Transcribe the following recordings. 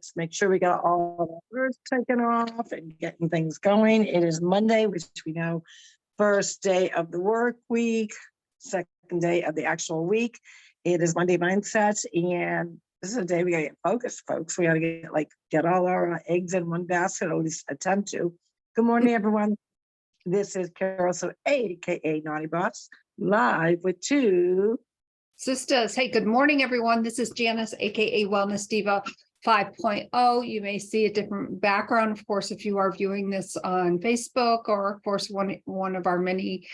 let's make sure we got all the orders taken off and getting things going. It is Monday, which we know, first day of the work week, second day of the actual week. It is Monday Mindset, and this is a day we gotta get focused, folks. We gotta get all our eggs in one basket, or at least attempt to. Good morning, everyone. This is Carol, so aka Naughty Boss, live with two Sisters. Hey, good morning, everyone. This is Janice, aka Wellness Diva 5.0. You may see a different background, of course, if you are viewing this on Facebook, or of course, one of our many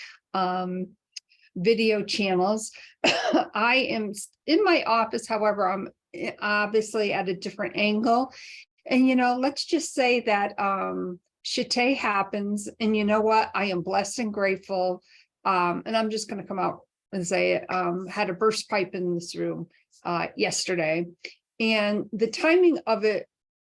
video channels. I am in my office, however, I'm obviously at a different angle. And let's just say that shit happens, and you know what? I am blessed and grateful. And I'm just going to come out and say, had a burst pipe in this room yesterday, and the timing of it,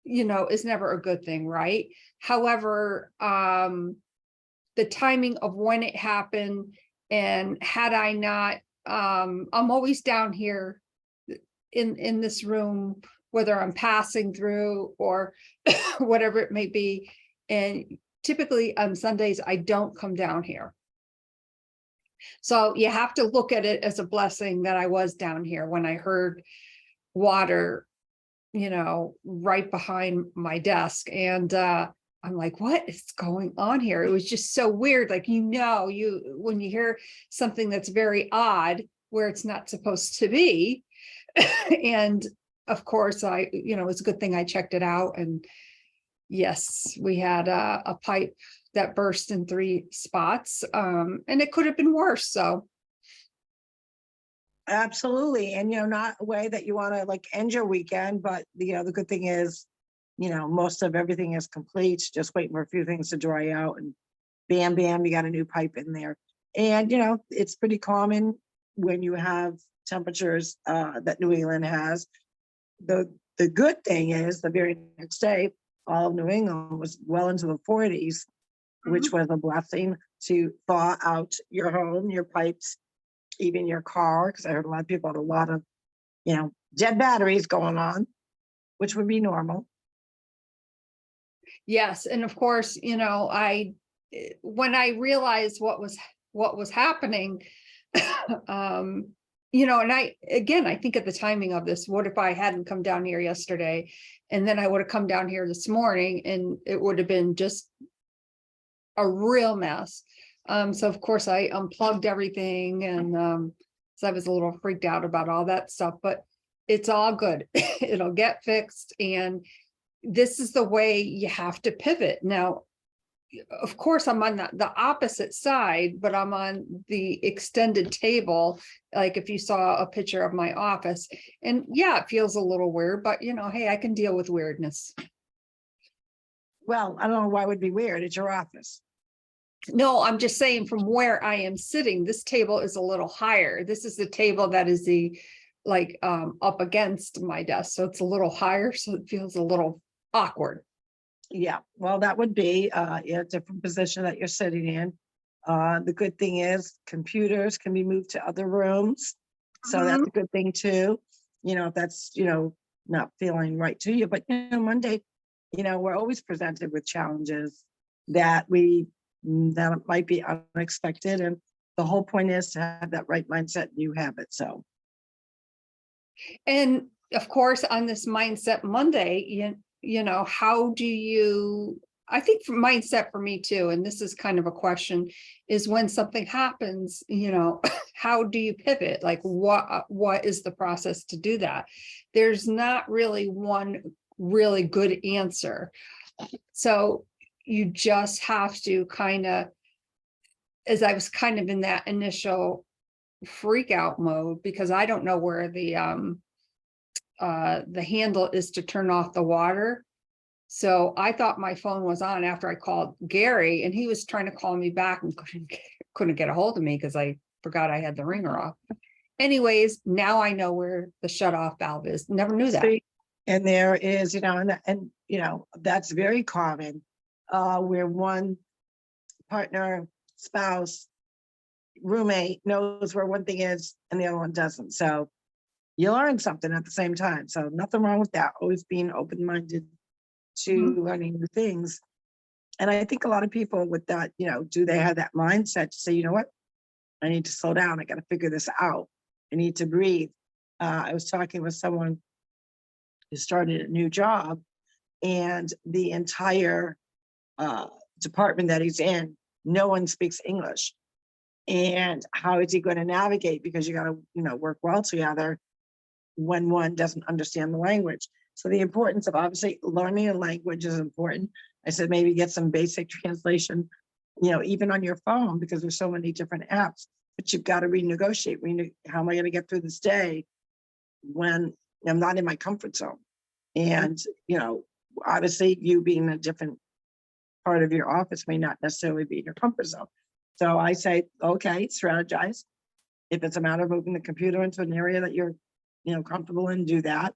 is never a good thing, right? However, the timing of when it happened, and had I not, I'm always down here in this room, whether I'm passing through or whatever it may be. And typically on Sundays, I don't come down here. So you have to look at it as a blessing that I was down here when I heard water, right behind my desk. And I'm like, what is going on here? It was just so weird. Like, when you hear something that's very odd where it's not supposed to be. And of course, it's a good thing I checked it out. And yes, we had a pipe that burst in 3 spots, and it could have been worse. So absolutely. And not a way that you want to end your weekend, but the good thing is, most of everything is complete, just waiting for a few things to dry out, and bam, you got a new pipe in there. And it's pretty common when you have temperatures that New England has. The good thing is, the very next day, all of New England was well into the 40s, which was a blessing to thaw out your home, your pipes, even your car, because I heard a lot of people had a lot of, dead batteries going on, which would be normal. Yes, and of course, when I realized what was happening, and I think of the timing of this. What if I hadn't come down here yesterday, and then I would have come down here this morning, and it would have been just a real mess. So of course I unplugged everything, and so I was a little freaked out about all that stuff, but it's all good. It'll get fixed, and this is the way you have to pivot. Now, of course, I'm on the opposite side, but I'm on the extended table. Like if you saw a picture of my office, and yeah, it feels a little weird, but hey, I can deal with weirdness. Well, I don't know why it would be weird. It's your office. No, I'm just saying, from where I am sitting, this table is a little higher. This is the table that is up against my desk. So it's a little higher. So it feels a little awkward. Yeah, well, that would be a different position that you're sitting in. The good thing is computers can be moved to other rooms. So that's a good thing too. If that's, not feeling right to you. But, Monday, we're always presented with challenges that might be unexpected. And the whole point is to have that right mindset. You have it. So. And of course, on this Mindset Monday, how do you, I think for mindset for me too, and this is kind of a question, is when something happens, how do you pivot? Like what is the process to do that? There's not really one really good answer. So you just have to kind of, as I was kind of in that initial freak out mode, because I don't know where the handle is to turn off the water. So I thought my phone was on after I called Gary, and he was trying to call me back and couldn't get a hold of me because I forgot I had the ringer off. Anyways, now I know where the shut off valve is. Never knew that. And there is, and that's very common, where one partner, spouse, roommate knows where one thing is and the other one doesn't. So you learn something at the same time. So nothing wrong with that. Always being open-minded to learning new things. And I think a lot of people with that, do they have that mindset to say, you know what? I need to slow down. I got to figure this out. I need to breathe. I was talking with someone who started a new job, and the entire department that he's in, no one speaks English. And how is he going to navigate? Because you got to, work well together when one doesn't understand the language. So the importance of obviously learning a language is important. I said maybe get some basic translation, even on your phone, because there's so many different apps. But you've got to renegotiate. How am I going to get through this day when I'm not in my comfort zone? And, obviously you being in a different part of your office may not necessarily be in your comfort zone. So I say, okay, strategize. If it's a matter of moving the computer into an area that you're, comfortable in, do that,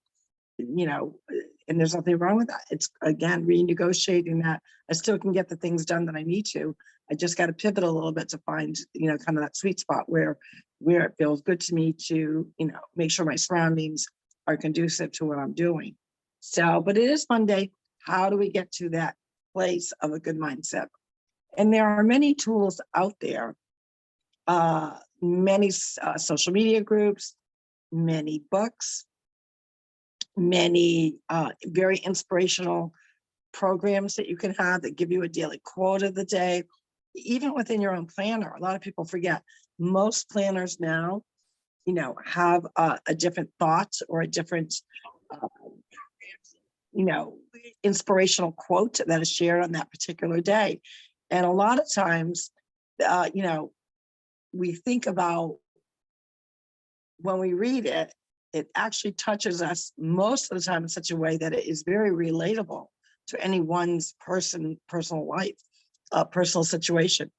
and there's nothing wrong with that. It's, again, renegotiating that. I still can get the things done that I need to. I just got to pivot a little bit to find, kind of that sweet spot where it feels good to me to, make sure my surroundings are conducive to what I'm doing. So, but it is Monday. How do we get to that place of a good mindset? And there are many tools out there, many social media groups, many books, many very inspirational programs that you can have that give you a daily quote of the day, even within your own planner. A lot of people forget most planners now, have a different thought or a different, inspirational quote that is shared on that particular day. And a lot of times, we think about when we read it, it actually touches us most of the time in such a way that it is very relatable to anyone's personal life, personal situation,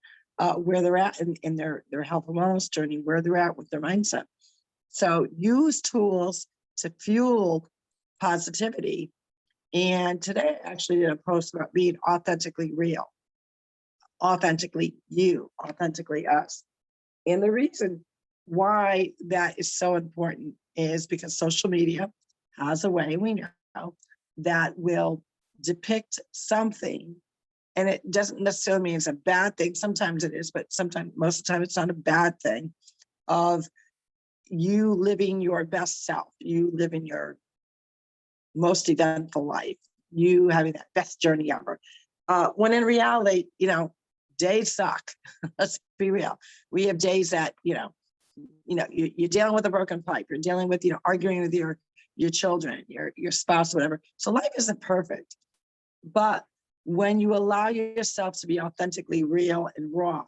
where they're at in their health and wellness journey, where they're at with their mindset. So use tools to fuel positivity. And today I actually did a post about being authentically real, authentically you, authentically us. And the reason why that is so important is because social media has a way, we know, that will depict something. And it doesn't necessarily mean it's a bad thing. Sometimes it is, but most of the time it's not a bad thing, of you living your best self, you living your most eventful life, you having that best journey ever. When in reality, days suck. Let's be real. We have days that, you're dealing with a broken pipe, you're dealing with, arguing with your children, your spouse, whatever. So life isn't perfect. But when you allow yourself to be authentically real and raw,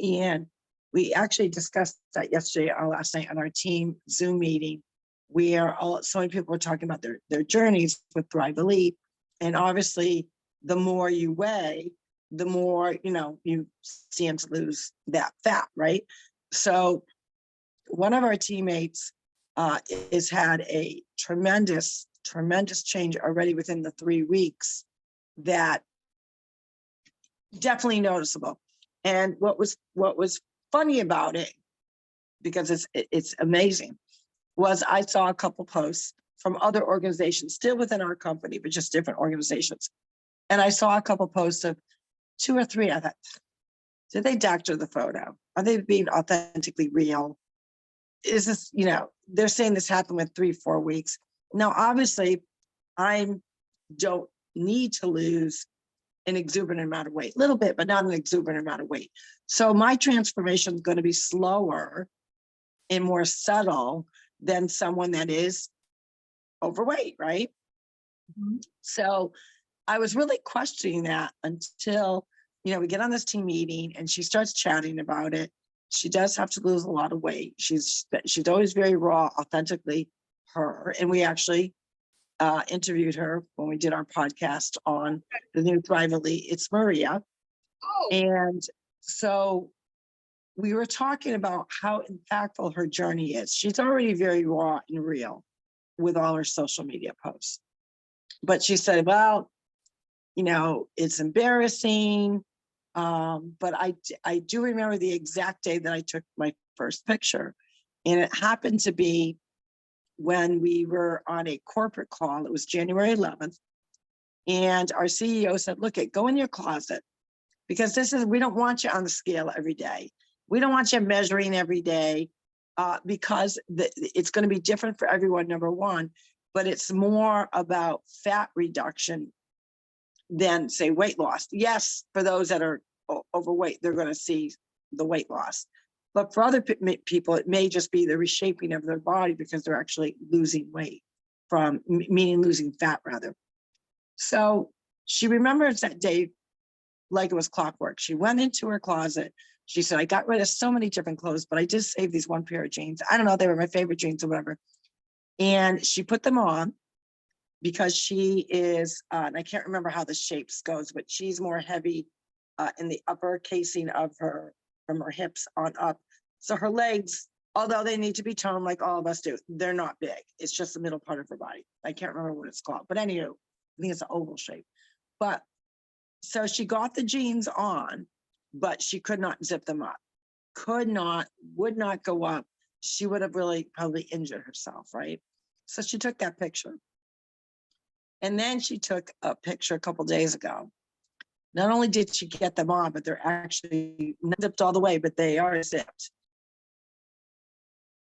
and we actually discussed that yesterday or last night on our team Zoom meeting, where so many people were talking about their journeys with Thrive Elite. And obviously, the more you weigh, the more, you stand to lose that fat, right? So one of our teammates has had a tremendous change already within the 3 weeks that definitely noticeable. And what was funny about it, because it's amazing, was I saw a couple posts from other organizations, still within our company, but just different organizations. And I saw a couple posts of 2 or 3. I thought, did they doctor the photo? Are they being authentically real? Is this, they're saying this happened with 3-4 weeks. Now, obviously, I don't need to lose an exuberant amount of weight, a little bit, but not an exuberant amount of weight. So my transformation is going to be slower and more subtle than someone that is overweight, right? Mm-hmm. So I was really questioning that until, we get on this team meeting and she starts chatting about it. She does have to lose a lot of weight. She's always very raw, authentically her. And we actually interviewed her when we did our podcast on the new Thrive Elite. It's Maria. Oh. And so we were talking about how impactful her journey is. She's already very raw and real with all her social media posts. But she said, well, it's embarrassing. But I do remember the exact day that I took my first picture. And it happened to be when we were on a corporate call. It was January 11th. And our CEO said, look, go in your closet, because we don't want you on the scale every day. We don't want you measuring every day, because it's going to be different for everyone, number one, but it's more about fat reduction than, say, weight loss. Yes, for those that are overweight, they're going to see the weight loss. But for other people, it may just be the reshaping of their body because they're actually losing weight meaning losing fat rather. So she remembers that day like it was clockwork. She went into her closet. She said, I got rid of so many different clothes, but I did save these one pair of jeans. I don't know, they were my favorite jeans or whatever. And she put them on because she is, and I can't remember how the shapes goes, but she's more heavy in the upper casing of her, from her hips on up. So her legs, although they need to be toned like all of us do, they're not big. It's just the middle part of her body. I can't remember what it's called, but anyway, I think it's an oval shape. But so she got the jeans on, but she could not zip them up. Would not go up. She would have really probably injured herself, right? So she took that picture. And then she took a picture a couple days ago. Not only did she get them on, but they're actually not zipped all the way, but they are zipped.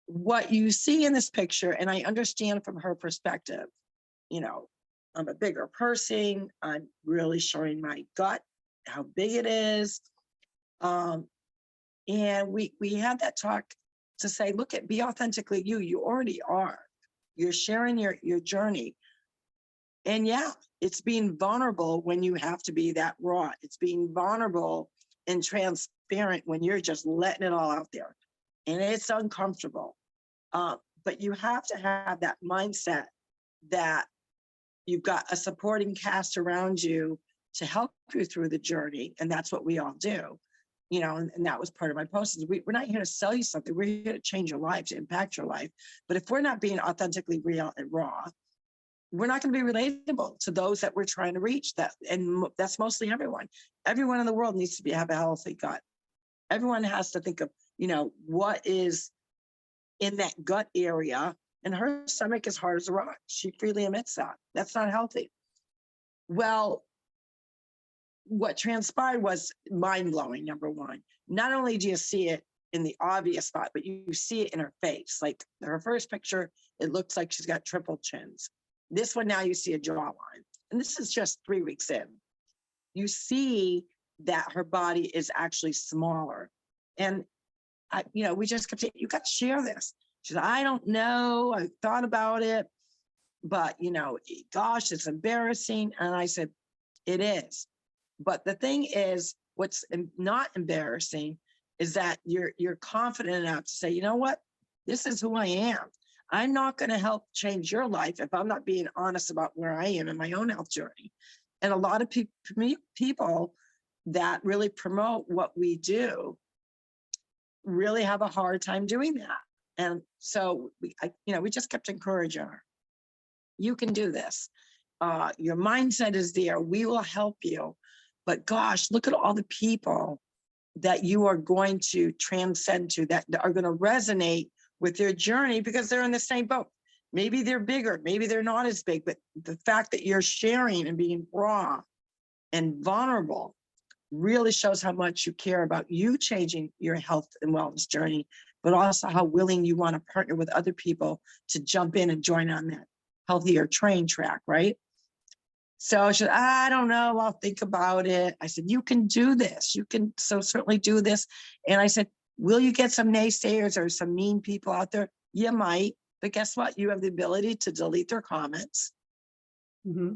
What you see in this picture, and I understand from her perspective, I'm a bigger person. I'm really showing my gut, how big it is. And we had that talk to say, look, be authentically you. You already are. You're sharing your journey. And yeah, it's being vulnerable when you have to be that raw. It's being vulnerable and transparent when you're just letting it all out there. And it's uncomfortable. But you have to have that mindset that you've got a supporting cast around you to help you through the journey. And that's what we all do. And that was part of my post. We're not here to sell you something. We're here to change your life, to impact your life. But if we're not being authentically real and raw, we're not going to be relatable to those that we're trying to reach. And that's mostly everyone. Everyone in the world needs to have a healthy gut. Everyone has to think of, what is in that gut area. And her stomach is hard as a rock. She freely admits that. That's not healthy. Well, what transpired was mind-blowing, number one. Not only do you see it in the obvious spot, but you see it in her face. Like her first picture, it looks like she's got triple chins. This one, now you see a jawline. And this is just 3 weeks in. You see that her body is actually smaller. And, we just kept saying, you got to share this. She said, I don't know. I thought about it. But, gosh, it's embarrassing. And I said, it is. But the thing is, what's not embarrassing is that you're confident enough to say, you know what? This is who I am. I'm not going to help change your life if I'm not being honest about where I am in my own health journey. And a lot of people that really promote what we do really have a hard time doing that. And so we just kept encouraging her. You can do this. Your mindset is there. We will help you. But gosh, look at all the people that you are going to transcend to, that are going to resonate with their journey because they're in the same boat. Maybe they're bigger, maybe they're not as big, but the fact that you're sharing and being raw and vulnerable really shows how much you care about you changing your health and wellness journey, but also how willing you want to partner with other people to jump in and join on that healthier train track, right? So she said, I don't know, I'll think about it. I said, you can do this. You can so certainly do this. And I said, will you get some naysayers or some mean people out there? You might, but guess what? You have the ability to delete their comments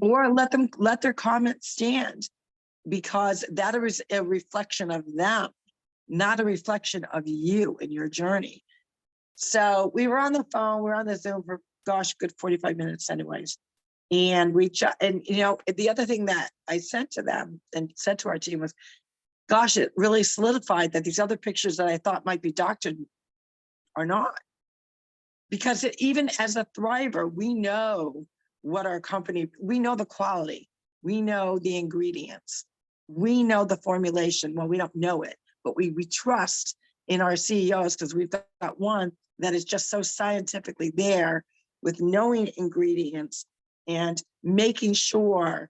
or let their comments stand, because that is a reflection of them, not a reflection of you and your journey. So we were on the phone, we were on the Zoom for, gosh, good 45 minutes anyways. And the other thing that I said to them and said to our team was, gosh, it really solidified that these other pictures that I thought might be doctored are not. Because even as a thriver, we know what our company, we know the quality, we know the ingredients, we know the formulation. Well, we don't know it, but we trust in our CEOs because we've got one that is just so scientifically there with knowing ingredients and making sure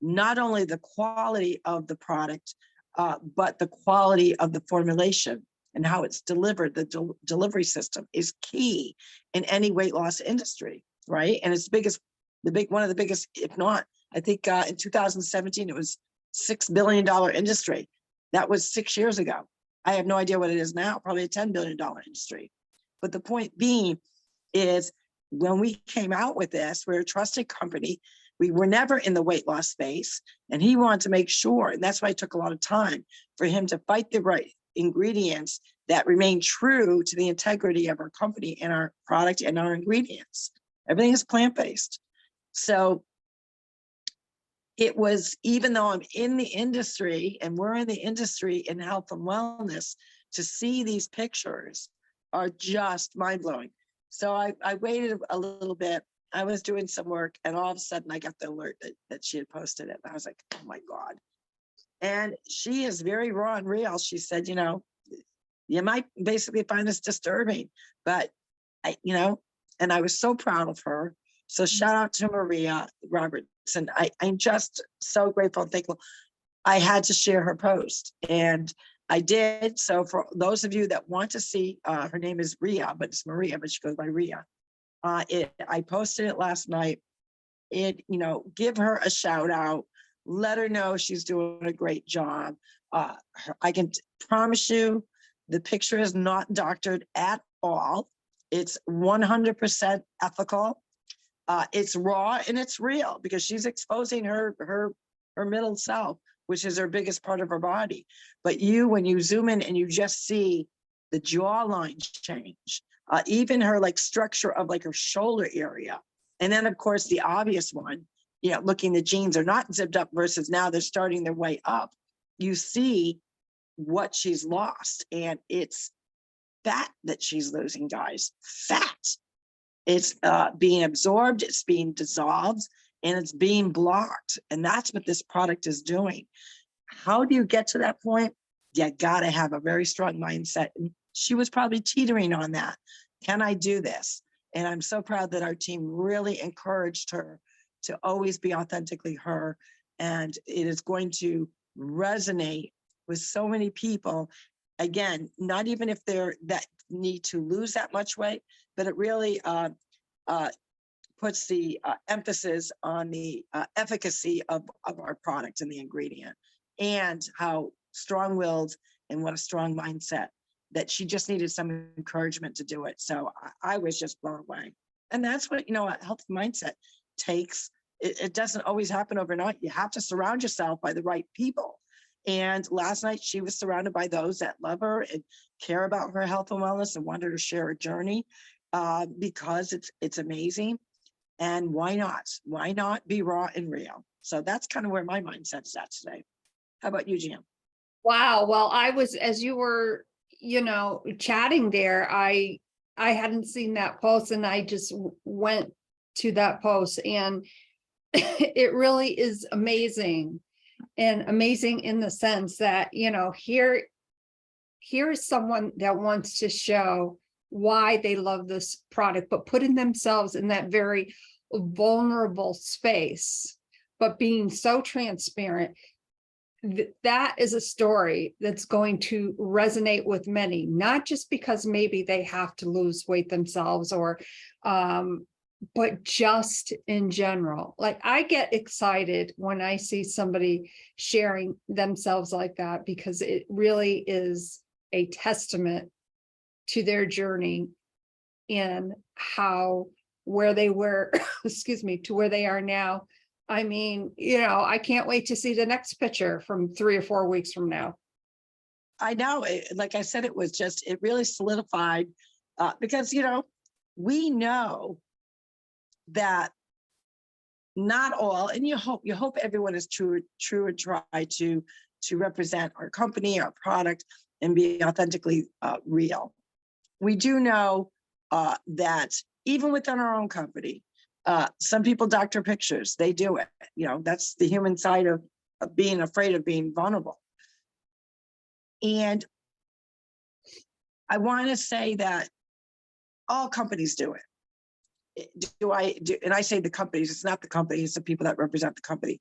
not only the quality of the product, but the quality of the formulation and how it's delivered. The delivery system is key in any weight loss industry, right? And it's one of the biggest, if not, I think in 2017, it was $6 billion industry. That was 6 years ago. I have no idea what it is now, probably a $10 billion industry. But the point being is when we came out with this, we're a trusted company. We were never in the weight loss space, and he wanted to make sure, and that's why it took a lot of time for him to fight the right ingredients that remain true to the integrity of our company and our product and our ingredients. Everything is plant-based. So it was, even though I'm in the industry and we're in the industry in health and wellness, to see these pictures are just mind-blowing. So I waited a little bit. I was doing some work, and all of a sudden I got the alert that she had posted it. And I was like, oh my God. And she is very raw and real. She said, you might basically find this disturbing, but and I was so proud of her. So shout out to Maria Robertson. I'm just so grateful and thankful. I had to share her post, and I did. So for those of you that want to see, her name is Ria, but it's Maria, but she goes by Ria. I posted it last night. Give her a shout out, let her know she's doing a great job. I can promise you the picture is not doctored at all. It's 100% ethical. It's raw and it's real because she's exposing her middle self, which is her biggest part of her body. But when you zoom in and you just see the jawline change, even her structure of her shoulder area. And then of course, the obvious one, looking, the jeans are not zipped up versus now they're starting their way up. You see what she's lost, and it's fat that she's losing, guys, fat. It's being absorbed, it's being dissolved, and it's being blocked. And that's what this product is doing. How do you get to that point? You gotta have a very strong mindset. And she was probably teetering on that. Can I do this? And I'm so proud that our team really encouraged her to always be authentically her. And it is going to resonate with so many people. Again, not even if they're that need to lose that much weight, but it really puts the emphasis on the efficacy of our product and the ingredient, and how strong-willed and what a strong mindset, that she just needed some encouragement to do it. So I was just blown away. And that's what, a healthy mindset takes. It doesn't always happen overnight. You have to surround yourself by the right people. And last night she was surrounded by those that love her and care about her health and wellness and wanted to share a journey because it's amazing. And why not? Why not be raw and real? So that's kind of where my mindset's at today. How about you, Jan? Wow. Well, I was, as you were, chatting there, I hadn't seen that post, and I just went to that post, and it really is amazing, and amazing in the sense that, here is someone that wants to show why they love this product, but putting themselves in that very vulnerable space, but being so transparent. That is a story that's going to resonate with many, not just because maybe they have to lose weight themselves or, but just in general. I get excited when I see somebody sharing themselves like that, because it really is a testament to their journey and where they were, excuse me, to where they are now. I mean, I can't wait to see the next picture from 3 or 4 weeks from now. I know, like I said, it really solidified because, we know that not all, and you hope everyone is true and try to represent our company, our product, and be authentically real. We do know that even within our own company, some people doctor pictures. They do it. That's the human side of being afraid of being vulnerable. And I want to say that all companies do it. And I say the companies, it's not the company, it's the people that represent the company.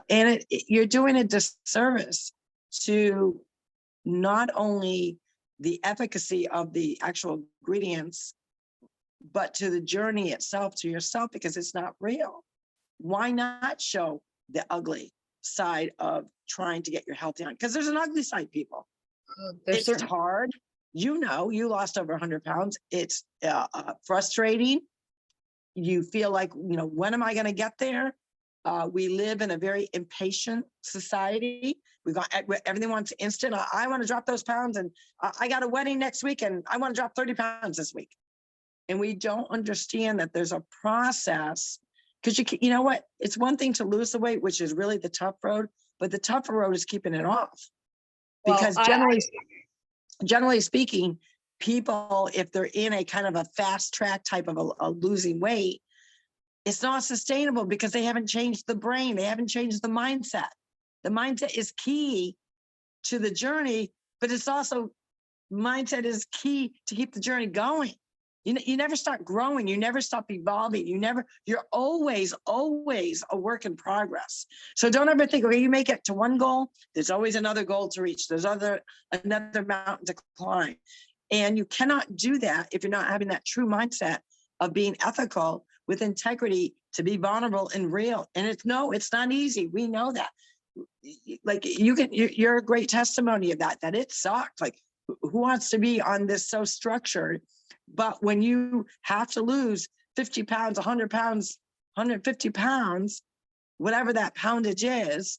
And you're doing a disservice to not only the efficacy of the actual ingredients, but to the journey itself, to yourself, because it's not real. Why not show the ugly side of trying to get your healthy on? Because there's an ugly side, people. There's It's hard. You lost over 100 pounds. It's frustrating. You feel like, when am I going to get there? We live in a very impatient society. Everything wants instant. I want to drop those pounds, and I got a wedding next week, and I want to drop 30 pounds this week. And we don't understand that there's a process, because you know what? It's one thing to lose the weight, which is really the tough road, but the tougher road is keeping it off. Because generally speaking, people, if they're in a kind of a fast track type of a losing weight, it's not sustainable because they haven't changed the brain. They haven't changed the mindset. The mindset is key to the journey, but it's also, mindset is key to keep the journey going. You never stop growing. You never stop evolving. You're always a work in progress. So don't ever think, okay, you make it to one goal, there's always another goal to reach. There's another mountain to climb. And you cannot do that if you're not having that true mindset of being ethical with integrity, to be vulnerable and real. And it's not easy. We know that. Like you're a great testimony of that it sucked. Like, who wants to be on this so structured? But when you have to lose 50 pounds, 100 pounds, 150 pounds, whatever that poundage is,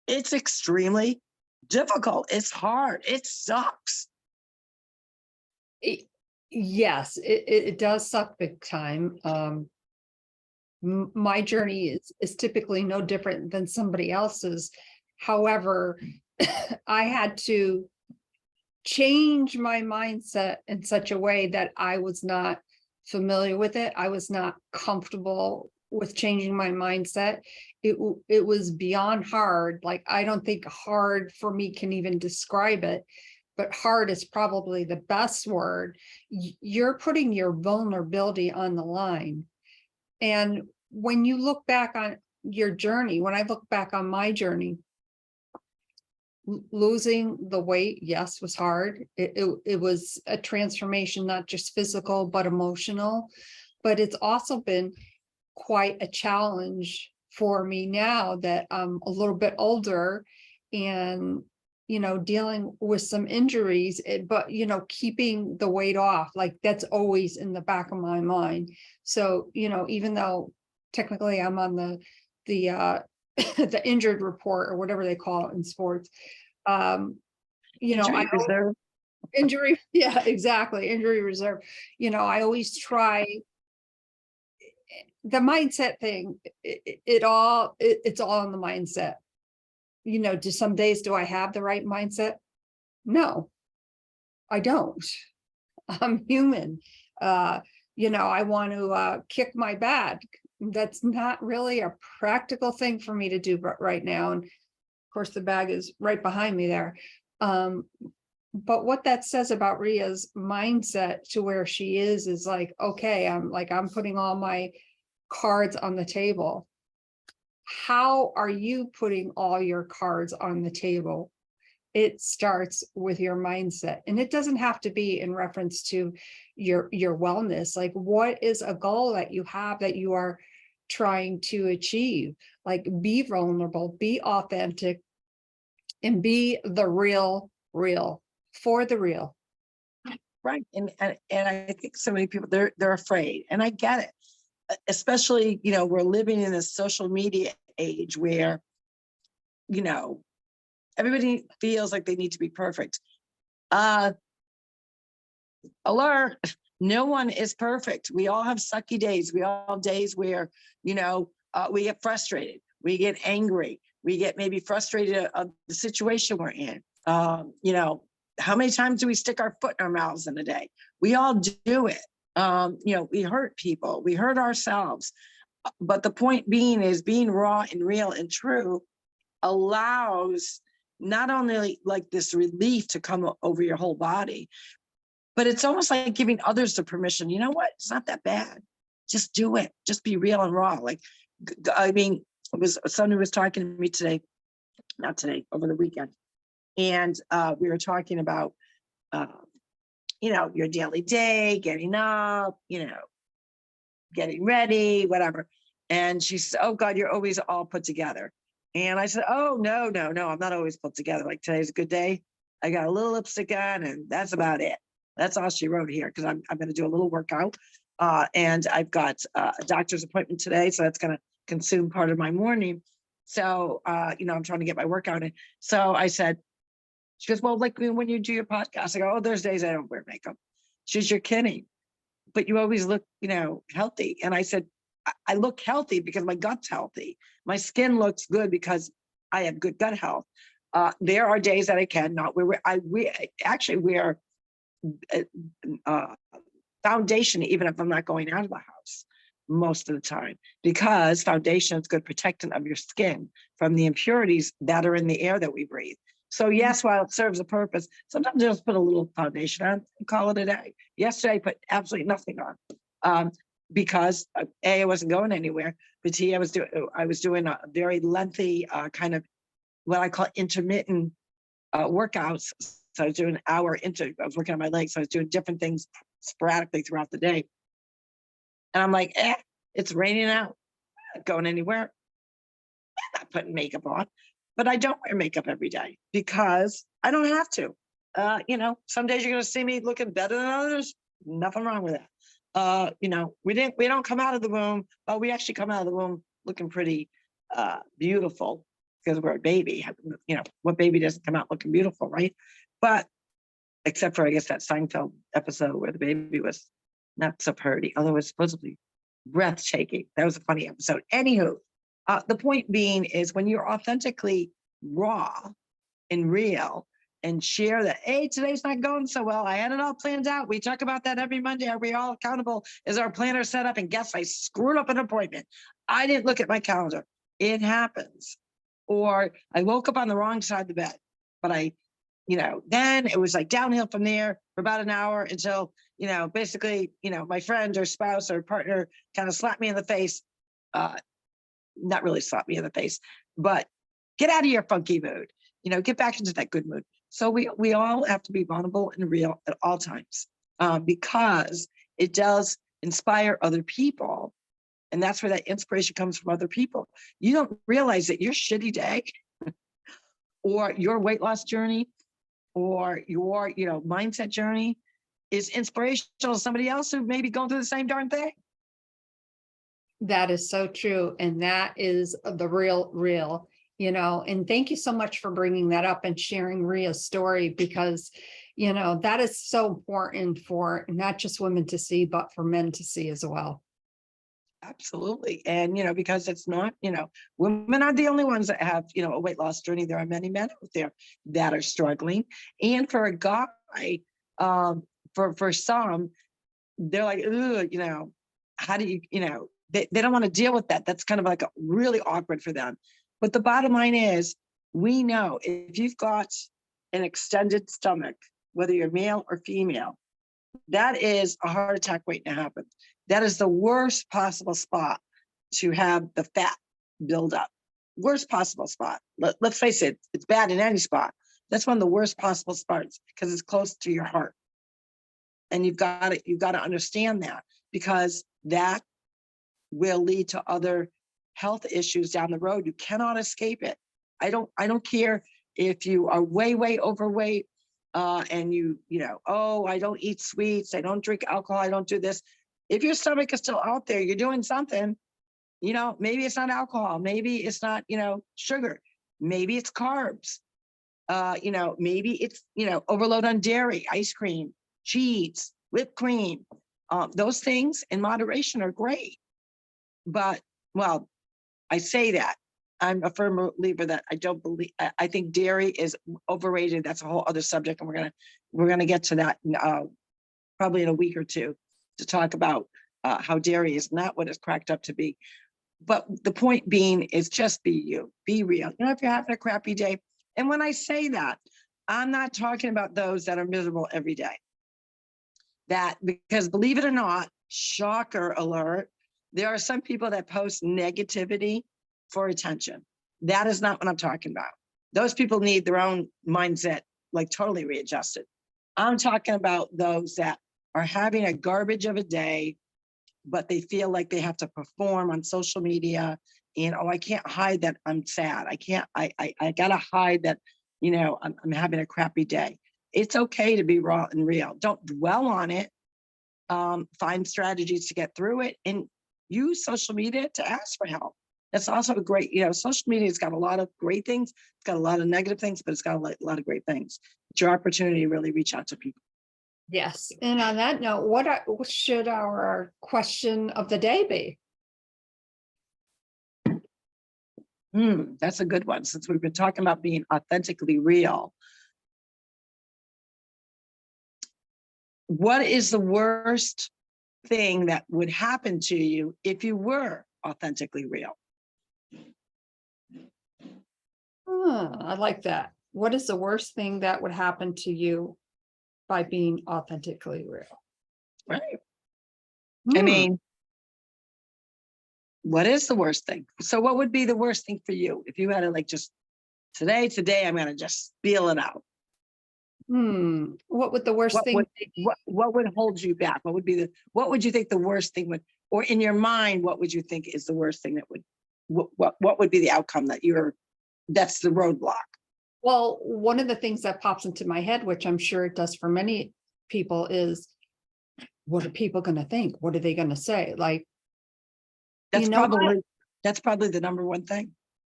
it's extremely difficult. It's hard. It sucks. Yes, it does suck big time. My journey is typically no different than somebody else's. However, I had to change my mindset in such a way that I was not familiar with it. I was not comfortable with changing my mindset. It was beyond hard. Like, I don't think hard for me can even describe it, but hard is probably the best word. You're putting your vulnerability on the line. And when you look back on your journey, when I look back on my journey, losing the weight, yes, was hard. It was a transformation, not just physical, but emotional. But it's also been quite a challenge for me now that I'm a little bit older and, dealing with some injuries, but, keeping the weight off, like, that's always in the back of my mind. So, even though technically I'm on the the injured report or whatever they call it in sports, Injury reserve. Injury, yeah, exactly, injury reserve. I always try the mindset thing. It's all in the mindset. Some days do I have the right mindset? No, I don't. I'm human. I want to kick my bag. That's not really a practical thing for me to do right now. And of course, the bag is right behind me there. But what that says about Ria's mindset to where she is like, okay, I'm putting all my cards on the table. How are you putting all your cards on the table? It starts with your mindset, and it doesn't have to be in reference to your wellness. Like, what is a goal that you have that you are trying to achieve? Like, be vulnerable, be authentic, and be the real for the real. Right. And I think so many people, they're afraid, and I get it. Especially, we're living in a social media age where, everybody feels like they need to be perfect. Alert, no one is perfect. We all have sucky days. We all have days where, we get frustrated, we get angry, we get maybe frustrated of the situation we're in. How many times do we stick our foot in our mouths in a day? We all do it. We hurt people, we hurt ourselves. But the point being is, being raw and real and true allows not only like this relief to come over your whole body, but it's almost like giving others the permission. You know what? It's not that bad. Just do it. Just be real and raw. Like, I mean, it was someone who was talking to me today, not today, over the weekend. And we were talking about, your daily day, getting up, getting ready, whatever. And she said, oh God, you're always all put together. And I said, oh, no, I'm not always put together. Like, today's a good day. I got a little lipstick on and that's about it. That's all she wrote here, because I'm going to do a little workout. And I've got a doctor's appointment today. So that's going to consume part of my morning. So, I'm trying to get my workout in. So I said, she goes, well, like when you do your podcast, I go, oh, there's days I don't wear makeup. She goes, you're kidding, but you always look, healthy. And I said, I look healthy because my gut's healthy. My skin looks good because I have good gut health. There are days that I can not wear. I actually wear foundation, even if I'm not going out of the house most of the time, because foundation is good protectant of your skin from the impurities that are in the air that we breathe. So yes, while it serves a purpose, sometimes I just put a little foundation on and call it a day. Yesterday, I put absolutely nothing on because A, I wasn't going anywhere, but T, I was doing a very lengthy kind of what I call intermittent workouts. So I was doing an hour I was working on my legs. So I was doing different things sporadically throughout the day. And I'm like, it's raining out, not going anywhere. I'm not putting makeup on, but I don't wear makeup every day because I don't have to. Some days you're going to see me looking better than others. Nothing wrong with that. We don't come out of the womb, but we actually come out of the womb looking pretty beautiful because we're a baby. What baby doesn't come out looking beautiful, right? But except for, I guess, that Seinfeld episode where the baby was not so pretty, although it was supposedly breathtaking. That was a funny episode. Anywho, the point being is when you're authentically raw and real and share that, hey, today's not going so well. I had it all planned out. We talk about that every Monday. Are we all accountable? Is our planner set up? And guess I screwed up an appointment. I didn't look at my calendar. It happens. Or I woke up on the wrong side of the bed, but then it was like downhill from there for about an hour until, basically, my friend or spouse or partner kind of slapped me in the face. Not really slap me in the face, but get out of your funky mood, get back into that good mood. So we all have to be vulnerable and real at all times because it does inspire other people. And that's where that inspiration comes from other people. You don't realize that your shitty day or your weight loss journey or your, mindset journey is inspirational to somebody else who may be going through the same darn thing. That is so true. And that is the real, and thank you so much for bringing that up and sharing Ria's story, because, that is so important for not just women to see, but for men to see as well. Absolutely. And, because it's not, women aren't the only ones that have, a weight loss journey. There are many men out there that are struggling. And for a guy, for some, they're like, ooh, how do you, they don't want to deal with that. That's kind of like really awkward for them. But the bottom line is, we know if you've got an extended stomach, whether you're male or female, that is a heart attack waiting to happen. That is the worst possible spot to have the fat build up. Worst possible spot. Let's face it, it's bad in any spot. That's one of the worst possible spots because it's close to your heart. And you've got to understand that, because that will lead to other health issues down the road. You cannot escape it. I don't care if you are way overweight and oh, I don't eat sweets, I don't drink alcohol, I don't do this. If your stomach is still out there, you're doing something. Maybe it's not alcohol, maybe it's not sugar, maybe it's carbs, maybe it's overload on dairy, ice cream, cheese, whipped cream. Those things in moderation are great. But, well, I say that. I'm a firm believer that I think dairy is overrated. That's a whole other subject. And we're gonna get to that probably in a week or two to talk about how dairy is not what it's cracked up to be. But the point being is just be you, be real. If you're having a crappy day. And when I say that, I'm not talking about those that are miserable every day. that, because believe it or not, shocker alert, there are some people that post negativity for attention. That is not what I'm talking about. Those people need their own mindset, like totally readjusted. I'm talking about those that are having a garbage of a day, but they feel like they have to perform on social media. And, oh, I can't hide that I'm sad. I gotta hide that, I'm having a crappy day. It's okay to be raw and real. Don't dwell on it. Find strategies to get through it, and use social media to ask for help. That's also a great, social media's got a lot of great things. It's got a lot of negative things, but it's got a lot of great things. It's your opportunity to really reach out to people. Yes. And on that note, what should our question of the day be? That's a good one, since we've been talking about being authentically real. What is the worst thing that would happen to you if you were authentically real? I like that. What is the worst thing that would happen to you by being authentically real? Right. I mean, what is the worst thing? So what would be the worst thing for you if you had to, like, just today, I'm going to just spiel it out? What would the worst What thing would, be? what would hold you back? What would you think the worst thing would, or in your mind, what would you think is the worst thing that would, what would be the outcome that's the roadblock? Well, one of the things that pops into my head, which I'm sure it does for many people, is what are people going to think? What are they going to say? Like, That's you know what? probably the number one thing.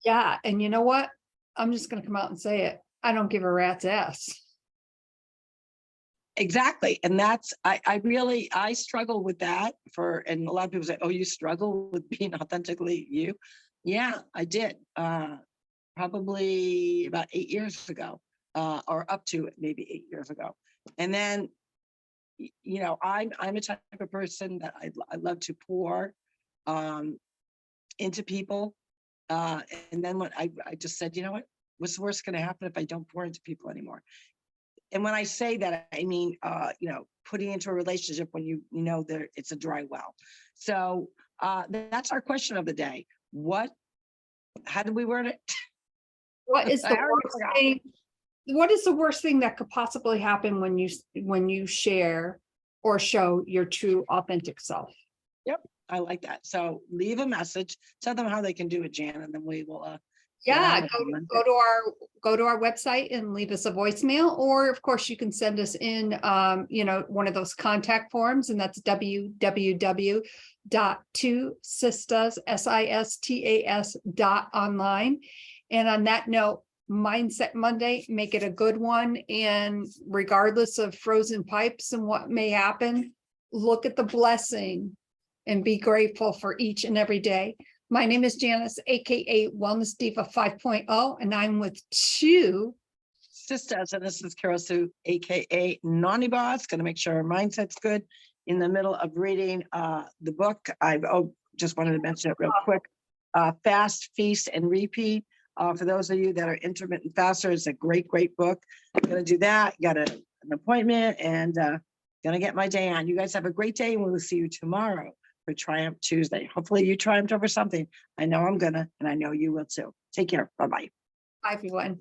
Yeah. And you know what? I'm just going to come out and say it. I don't give a rat's ass. Exactly. And that's, I struggle with that and a lot of people say, oh, you struggle with being authentically you? Yeah, I did. Probably about 8 years ago, or up to maybe 8 years ago. And then, I'm a type of person that I love to pour into people. And then when I just said, you know what's the worst going to happen if I don't pour into people anymore? And when I say that, I mean, putting into a relationship when you know that it's a dry well. So that's our question of the day. How did we word it? What is the worst thing? What is the worst thing that could possibly happen when you share or show your true authentic self? Yep, I like that. So leave a message, tell them how they can do it, Jan, and then we will go to our website and leave us a voicemail, or of course you can send us in one of those contact forms, and that's www.twosistas.online. And on that note, Mindset Monday, make it a good one. And regardless of frozen pipes and what may happen, look at the blessing and be grateful for each and every day. My name is Janice, aka Wellness Diva 5.0, and I'm with two sisters, and this is Carol Sue, aka Nani Boss. Going to make sure our mindset's good. In the middle of reading the book, just wanted to mention it real quick. Fast, Feast, and Repeat. For those of you that are intermittent fasters, it's a great book. I'm going to do that. Got an appointment, and going to get my day on. You guys have a great day, and we will see you tomorrow for Triumph Tuesday. Hopefully you triumphed over something. I know I'm gonna, and I know you will too. Take care. Bye-bye. Bye, everyone.